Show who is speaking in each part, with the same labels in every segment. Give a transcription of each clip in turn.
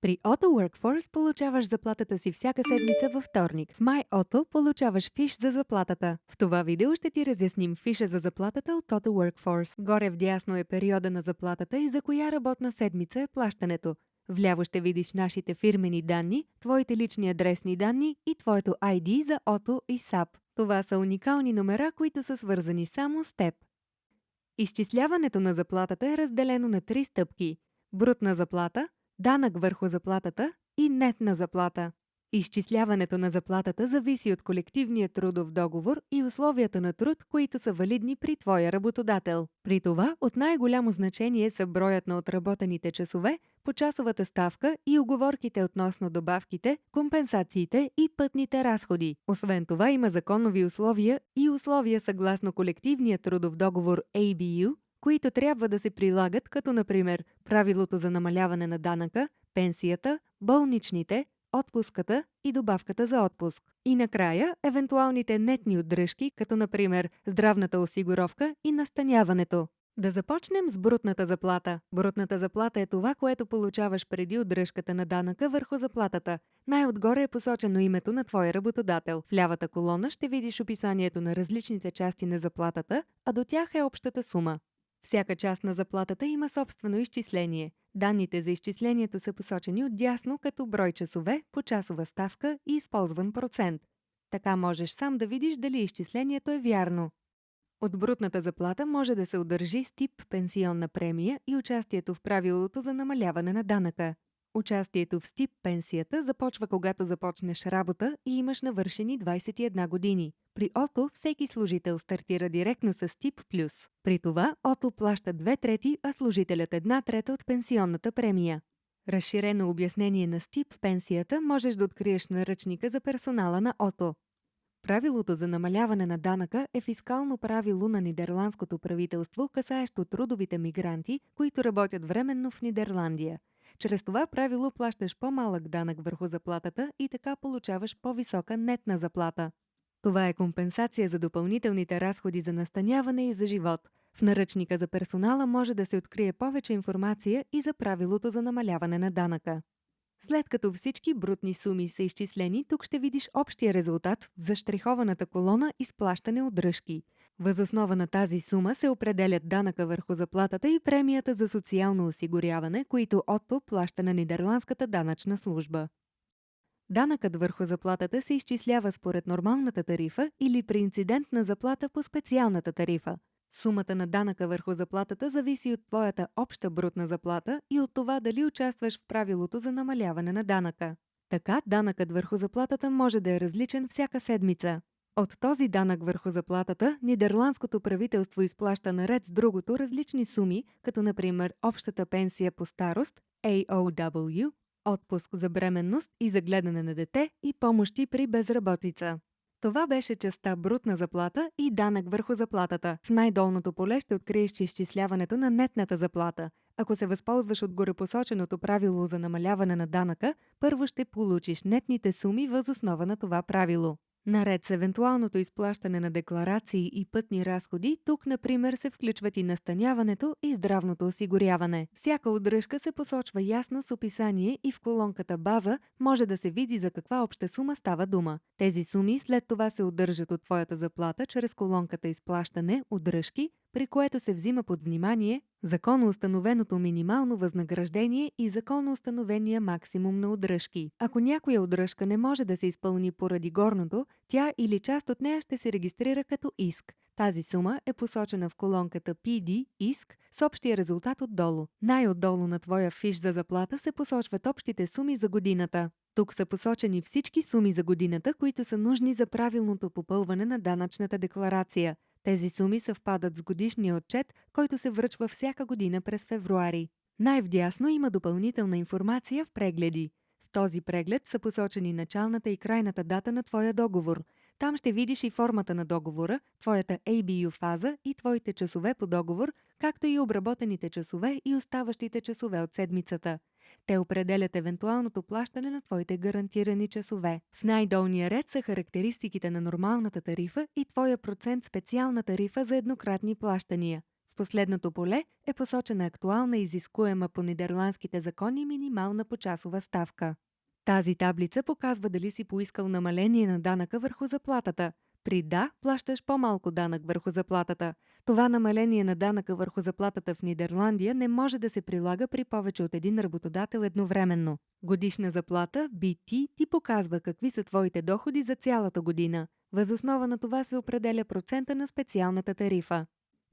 Speaker 1: При Auto Workforce получаваш заплатата си всяка седмица във вторник. В MyAuto получаваш фиш за заплатата. В това видео ще ти разясним фиша за заплатата от Auto Workforce. Горе вдясно е периода на заплатата и за коя работна седмица е плащането. Вляво ще видиш нашите фирмени данни, твоите лични адресни данни и твоето ID за Auto и SAP. Това са уникални номера, които са свързани само с теб. Изчисляването на заплатата е разделено на 3 стъпки. Брутна заплата, данък върху заплатата и нетна заплата. Изчисляването на заплатата зависи от колективния трудов договор и условията на труд, които са валидни при твоя работодател. При това от най-голямо значение са броят на отработените часове, почасовата ставка и уговорките относно добавките, компенсациите и пътните разходи. Освен това има законови условия и условия съгласно колективния трудов договор ABU, които трябва да се прилагат, като например правилото за намаляване на данъка, пенсията, болничните, отпуската и добавката за отпуск. И накрая, евентуалните нетни отдръжки, като например здравната осигуровка и настаняването. Да започнем с брутната заплата. Брутната заплата е това, което получаваш преди отдръжката на данъка върху заплатата. Най-отгоре е посочено името на твоя работодател. В лявата колона ще видиш описанието на различните части на заплатата, а до тях е общата сума. Всяка част на заплатата има собствено изчисление. Данните за изчислението са посочени отдясно като брой часове, почасова ставка и използван процент. Така можеш сам да видиш дали изчислението е вярно. От брутната заплата може да се удържи с тип пенсионна премия и участието в правилото за намаляване на данъка. Участието в СТИП пенсията започва когато започнеш работа и имаш навършени 21 години. При ОТО всеки служител стартира директно с СТИП+. При това ОТО плаща 2/3, а служителят 1/3 от пенсионната премия. Разширено обяснение на СТИП пенсията можеш да откриеш в наръчника за персонала на ОТО. Правилото за намаляване на данъка е фискално правило на нидерландското правителство, касаещо трудовите мигранти, които работят временно в Нидерландия. Чрез това правило плащаш по-малък данък върху заплатата и така получаваш по-висока нетна заплата. Това е компенсация за допълнителните разходи за настаняване и за живот. В наръчника за персонала може да се открие повече информация и за правилото за намаляване на данъка. След като всички брутни суми са изчислени, тук ще видиш общия резултат в заштрихованата колона изплащане удръжки. Въз основа на тази сума се определят данъка върху заплатата и премията за социално осигуряване, които ОТО плаща на Нидерландската данъчна служба. Данъкът върху заплатата се изчислява според нормалната тарифа или при инцидентна заплата по специалната тарифа. Сумата на данъка върху заплатата зависи от твоята обща брутна заплата и от това дали участваш в правилото за намаляване на данъка. Така, данъкът върху заплатата може да е различен всяка седмица. От този данък върху заплатата, нидерландското правителство изплаща наред с другото различни суми, като например общата пенсия по старост, AOW, отпуск за бременност и за гледане на дете и помощи при безработица. Това беше частта брутна заплата и данък върху заплатата. В най-долното поле ще откриеш изчисляването на нетната заплата. Ако се възползваш от горепосоченото правило за намаляване на данъка, първо ще получиш нетните суми въз основа на това правило. Наред с евентуалното изплащане на декларации и пътни разходи, тук, например, се включват и настаняването и здравното осигуряване. Всяка удръжка се посочва ясно с описание и в колонката база може да се види за каква обща сума става дума. Тези суми след това се удържат от твоята заплата чрез колонката изплащане, удръжки, при което се взима под внимание законоустановеното минимално възнаграждение и законоустановения максимум на удръжки. Ако някоя удръжка не може да се изпълни поради горното, тя или част от нея ще се регистрира като иск. Тази сума е посочена в колонката PD иск с общия резултат отдолу. Най-отдолу на твоя фиш за заплата се посочват общите суми за годината. Тук са посочени всички суми за годината, които са нужни за правилното попълване на данъчната декларация. Тези суми съвпадат с годишния отчет, който се връчва всяка година през февруари. Най-вдясно има допълнителна информация в прегледи. В този преглед са посочени началната и крайната дата на твоя договор. Там ще видиш и формата на договора, твоята ABU фаза и твоите часове по договор, както и обработените часове и оставащите часове от седмицата. Те определят евентуалното плащане на твоите гарантирани часове. В най-долния ред са характеристиките на нормалната тарифа и твоя процент специална тарифа за еднократни плащания. В последното поле е посочена актуална изискуема по нидерландските закони минимална почасова ставка. Тази таблица показва дали си поискал намаление на данъка върху заплатата. При да, плащаш по-малко данък върху заплатата. Това намаление на данъка върху заплатата в Нидерландия не може да се прилага при повече от един работодател едновременно. Годишна заплата, BT, ти показва какви са твоите доходи за цялата година. Въз основа на това се определя процента на специалната тарифа.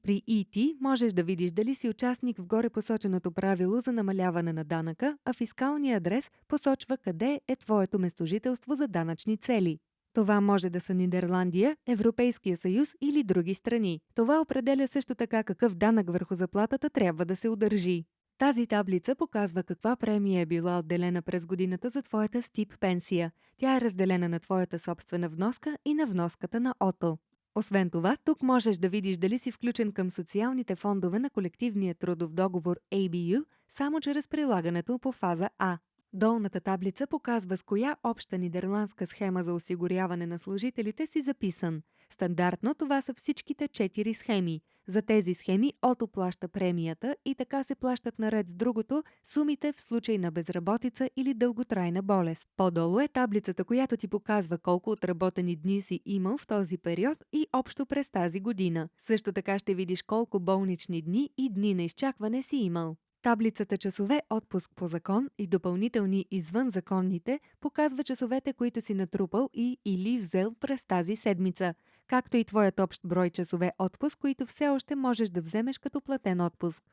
Speaker 1: При ET можеш да видиш дали си участник в горе посоченото правило за намаляване на данъка, а фискалният адрес посочва къде е твоето местожителство за данъчни цели. Това може да са Нидерландия, Европейския съюз или други страни. Това определя също така какъв данък върху заплатата трябва да се удържи. Тази таблица показва каква премия е била отделена през годината за твоята СТИП пенсия. Тя е разделена на твоята собствена вноска и на вноската на ОТО. Освен това, тук можеш да видиш дали си включен към социалните фондове на колективния трудов договор ABU, само чрез прилагането по фаза А. Долната таблица показва с коя обща нидерландска схема за осигуряване на служителите си записан. Стандартно това са всичките 4 схеми. За тези схеми ОТО плаща премията и така се плащат наред с другото сумите в случай на безработица или дълготрайна болест. По-долу е таблицата, която ти показва колко отработени дни си имал в този период и общо през тази година. Също така ще видиш колко болнични дни и дни на изчакване си имал. Таблицата часове отпуск по закон и допълнителни извън законните показва часовете, които си натрупал и или взел през тази седмица, както и твоят общ брой часове отпуск, които все още можеш да вземеш като платен отпуск.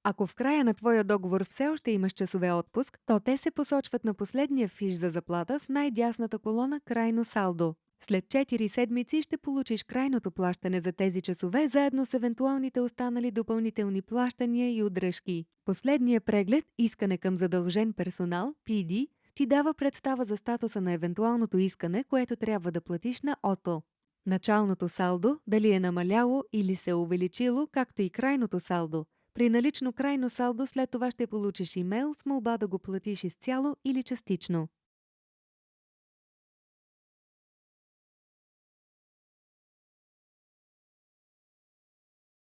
Speaker 1: Ако в края на твоя договор все още имаш часове отпуск, то те се посочват на последния фиш за заплата в най-дясната колона крайно салдо. След 4 седмици ще получиш крайното плащане за тези часове, заедно с евентуалните останали допълнителни плащания и удръжки. Последният преглед, искане към задължен персонал, PD, ти дава представа за статуса на евентуалното искане, което трябва да платиш на ОТО. Началното салдо, дали е намаляло или се е увеличило, както и крайното салдо. При налично крайно салдо след това ще получиш имейл с молба да го платиш изцяло или частично.